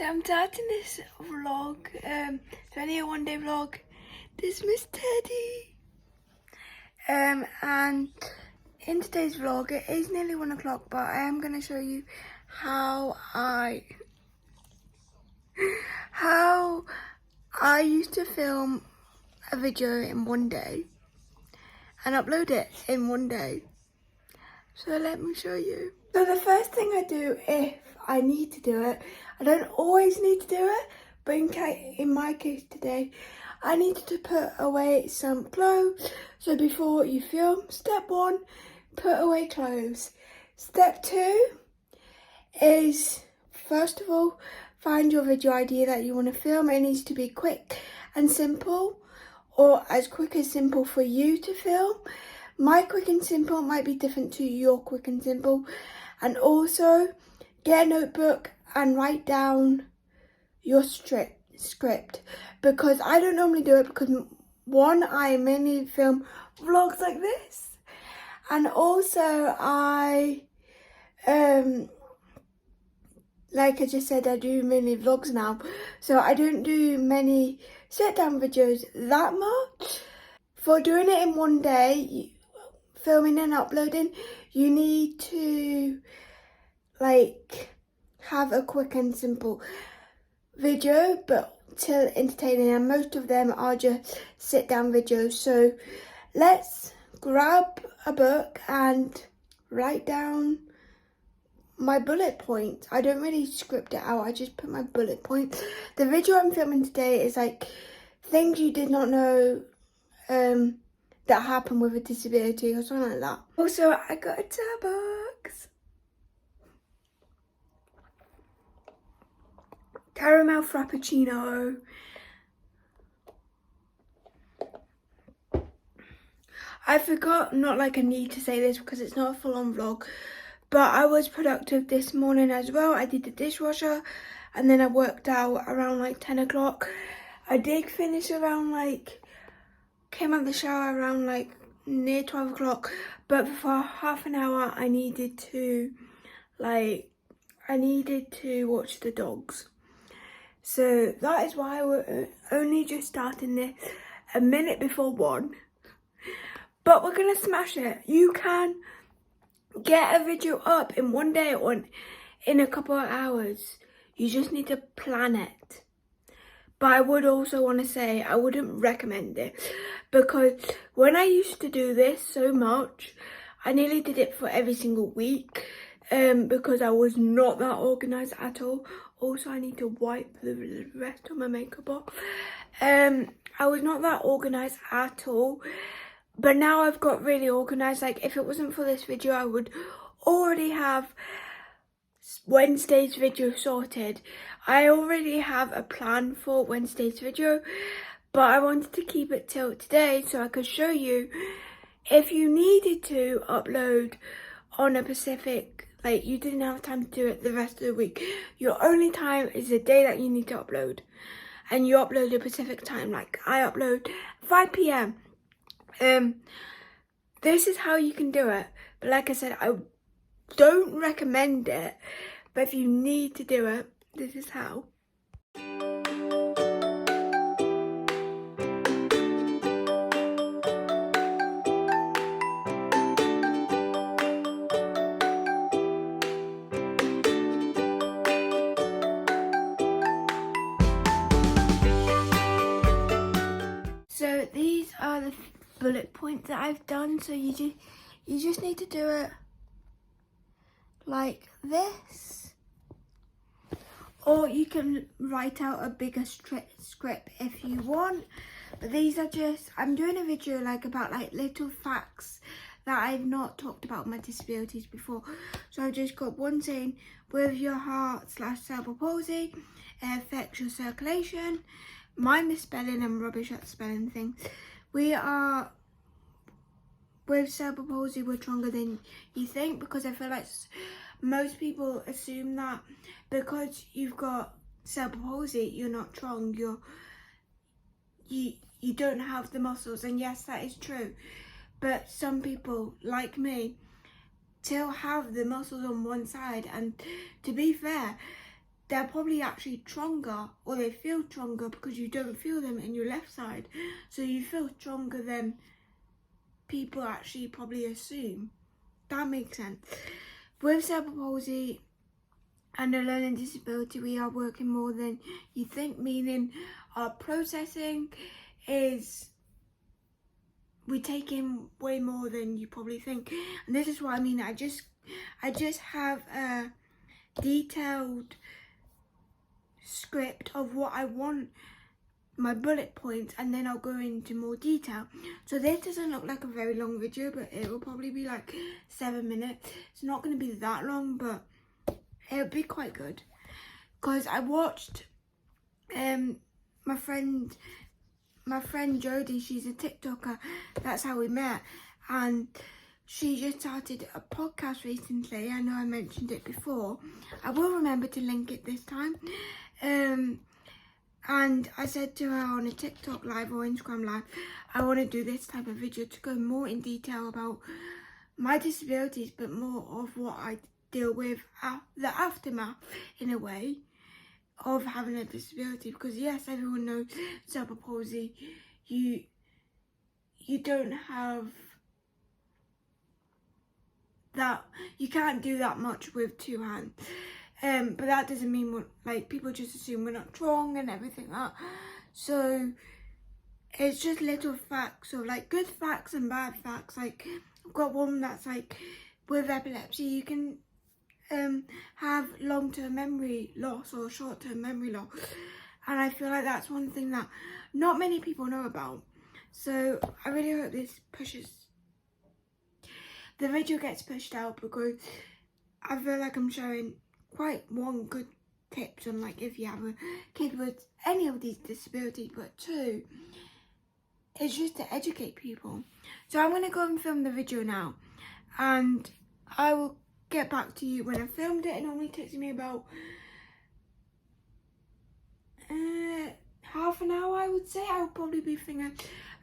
So I'm starting this vlog, it's only a one-day vlog. This is Miss Teddy. And in today's vlog, it is nearly 1 o'clock, but I am going to show you how I used to film a video in one day and upload it in one day. So let me show you. So the first thing I do if I need to do it, I don't always need to do it, but in my case today, I needed to put away some clothes. So before you film, step 1, put away clothes. Step 2 is, first of all, find your video idea that you want to film. It needs to be quick and simple, or as quick as simple for you to film. My quick and simple might be different to your quick and simple. And also, get a notebook and write down your script. Because I don't normally do it because, one, I mainly film vlogs like this. And also, like I just said, I do mainly vlogs now. So I don't do many sit-down videos that much. For doing it in one day, filming and uploading, you need to have a quick and simple video, but still entertaining, and most of them are just sit down videos. So let's grab a book and write down my bullet points. I don't really script it out, I just put my bullet points. The video I'm filming today is things you did not know that happen with a disability or something like that. Also, I got a Starbucks. Caramel Frappuccino. I forgot, not like I need to say this because it's not a full-on vlog, but I was productive this morning as well. I did the dishwasher and then I worked out around 10 o'clock. I did finish around came out of the shower around near 12 o'clock, but for half an hour I needed to watch the dogs. So that is why we're only just starting this a minute before 1. But we're gonna smash it. You can get a video up in one day or in a couple of hours. You just need to plan it. But I would also want to say I wouldn't recommend it, because when I used to do this so much, I nearly did it for every single week because I was not that organised at all. Also, I need to wipe the rest of my makeup off. I was not that organised at all, but now I've got really organised. If it wasn't for this video, I would already have Wednesday's video sorted. I already have a plan for Wednesday's video, but I wanted to keep it till today so I could show you if you needed to upload on a specific, you didn't have time to do it the rest of the week. Your only time is the day that you need to upload, and you upload a specific time. I upload 5 p.m. This is how you can do it. But like I said, I don't recommend it, but if you need to do it, this is how. So these are the bullet points that I've done. So you just need to do it like this, or you can write out a bigger script if you want. But these are just, I'm doing a video about little facts that I've not talked about my disabilities before. So I've just got one saying, with your heart/cerebral palsy, it affects your circulation. My misspelling and rubbish at spelling things. With cerebral palsy, we're stronger than you think, because I feel like most people assume that because you've got cerebral palsy, you're not strong. You don't have the muscles, and yes, that is true. But some people, like me, still have the muscles on one side, and to be fair, they're probably actually stronger, or they feel stronger because you don't feel them in your left side. So you feel stronger than people actually probably assume. That makes sense. With cerebral palsy and a learning disability, we are working more than you think, meaning our processing is, we take in way more than you probably think. And this is what I mean. I just have a detailed script of what I want, my bullet points, and then I'll go into more detail. So this doesn't look like a very long video, but it will probably be like 7 minutes. It's not going to be that long, but it'll be quite good. Because I watched my friend Jodie, she's a TikToker, that's how we met, and she just started a podcast recently. I know I mentioned it before. I will remember to link it this time. And I said to her on a TikTok live or Instagram live, I want to do this type of video to go more in detail about my disabilities, but more of what I deal with, the aftermath in a way of having a disability. Because yes, everyone knows cerebral palsy, you don't have that, you can't do that much with two hands. But that doesn't mean like people just assume we're not strong and everything like that. So it's just little facts, of like good facts and bad facts. Like I've got one that's like, with epilepsy you can have long-term memory loss or short-term memory loss, and I feel like that's one thing that not many people know about. So I really hope the video gets pushed out, because I feel like I'm showing quite one good tips on like if you have a kid with any of these disabilities, but two, it's just to educate people. So I'm going to go and film the video now, and I will get back to you when I filmed it. It normally takes me about half an hour, I would say. I'll probably be thinking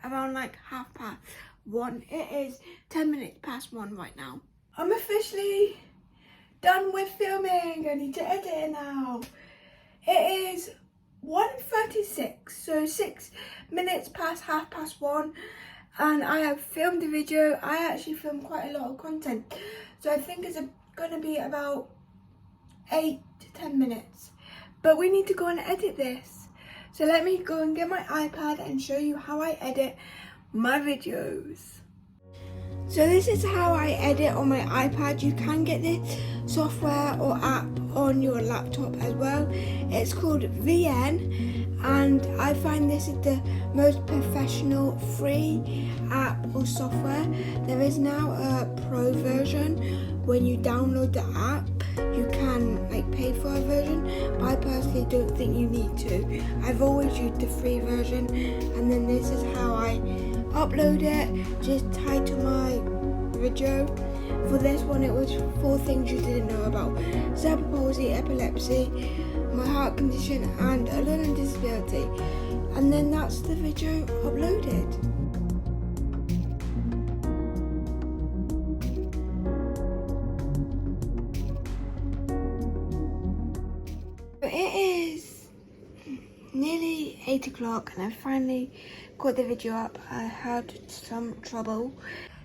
around like 1:30. It is 10 minutes past 1 right now. I'm officially done with filming. I need to edit it now. It is 1:36, so 6 minutes past 1:30, and I have filmed the video. I actually filmed quite a lot of content, so I think it's going to be about 8 to 10 minutes. But we need to go and edit this. So let me go and get my iPad and show you how I edit my videos. So this is how I edit on my iPad. You can get this software or app on your laptop as well. It's called VN, and I find this is the most professional free app or software. There is now a pro version. When you download the app, you can like pay for a version, but I personally don't think you need to. I've always used the free version, and then this is how I upload it. Just title my video. For this one, it was 4 things you didn't know about: cerebral palsy, epilepsy, my heart condition, and a learning disability. And then that's the video uploaded. It is nearly 8 o'clock and I finally got the video up. I had some trouble.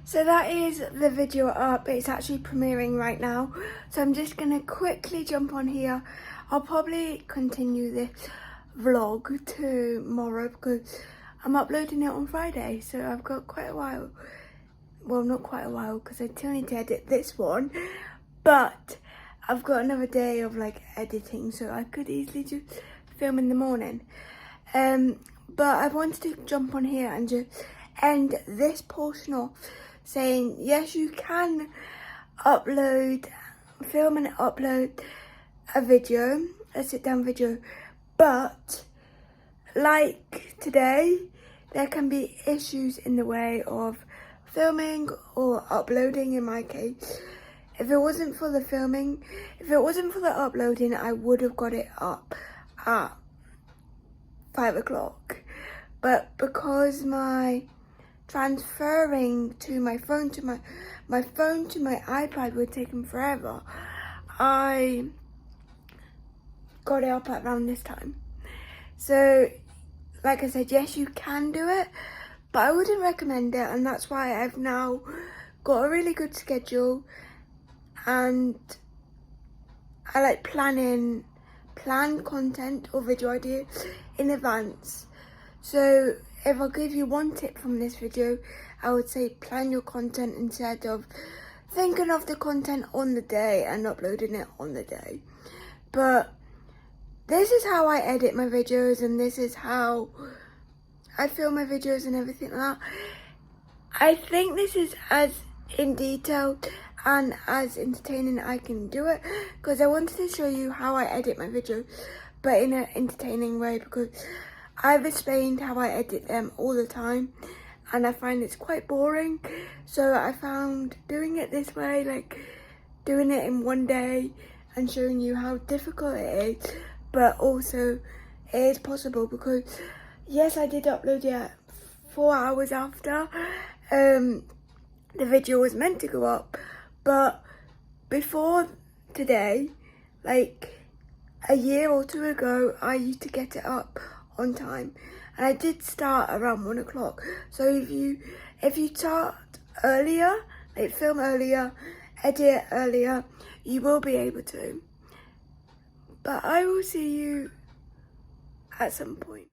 So that is the video up. It's actually premiering right now. So I'm just gonna quickly jump on here. I'll probably continue this vlog tomorrow because I'm uploading it on Friday. So I've got quite a while. Well, not quite a while because I still need to edit this one. But I've got another day of like editing, so I could easily just film in the morning. But I wanted to jump on here and just end this portion off saying, yes, you can film and upload a video, a sit down video, but like today, there can be issues in the way of filming or uploading in my case. If it wasn't for the filming, if it wasn't for the uploading, I would have got it up at 5 o'clock. But because my transferring to my phone to my phone to my iPad would take forever, I got it up at around this time. So, like I said, yes, you can do it, but I wouldn't recommend it, and that's why I've now got a really good schedule, and I like plan content or video ideas in advance. So if I give you one tip from this video, I would say plan your content instead of thinking of the content on the day and uploading it on the day. But this is how I edit my videos, and this is how I film my videos and everything like that. I think this is as in detail and as entertaining I can do it, because I wanted to show you how I edit my videos, but in an entertaining way, because I've explained how I edit them all the time and I find it's quite boring. So I found doing it this way, like doing it in one day and showing you how difficult it is, but also it is possible, because yes, I did upload it 4 hours after the video was meant to go up, but before today, like a year or two ago, I used to get it up on time, and I did start around 1 o'clock. So if you start earlier, like film earlier, edit earlier, you will be able to. But I will see you at some point.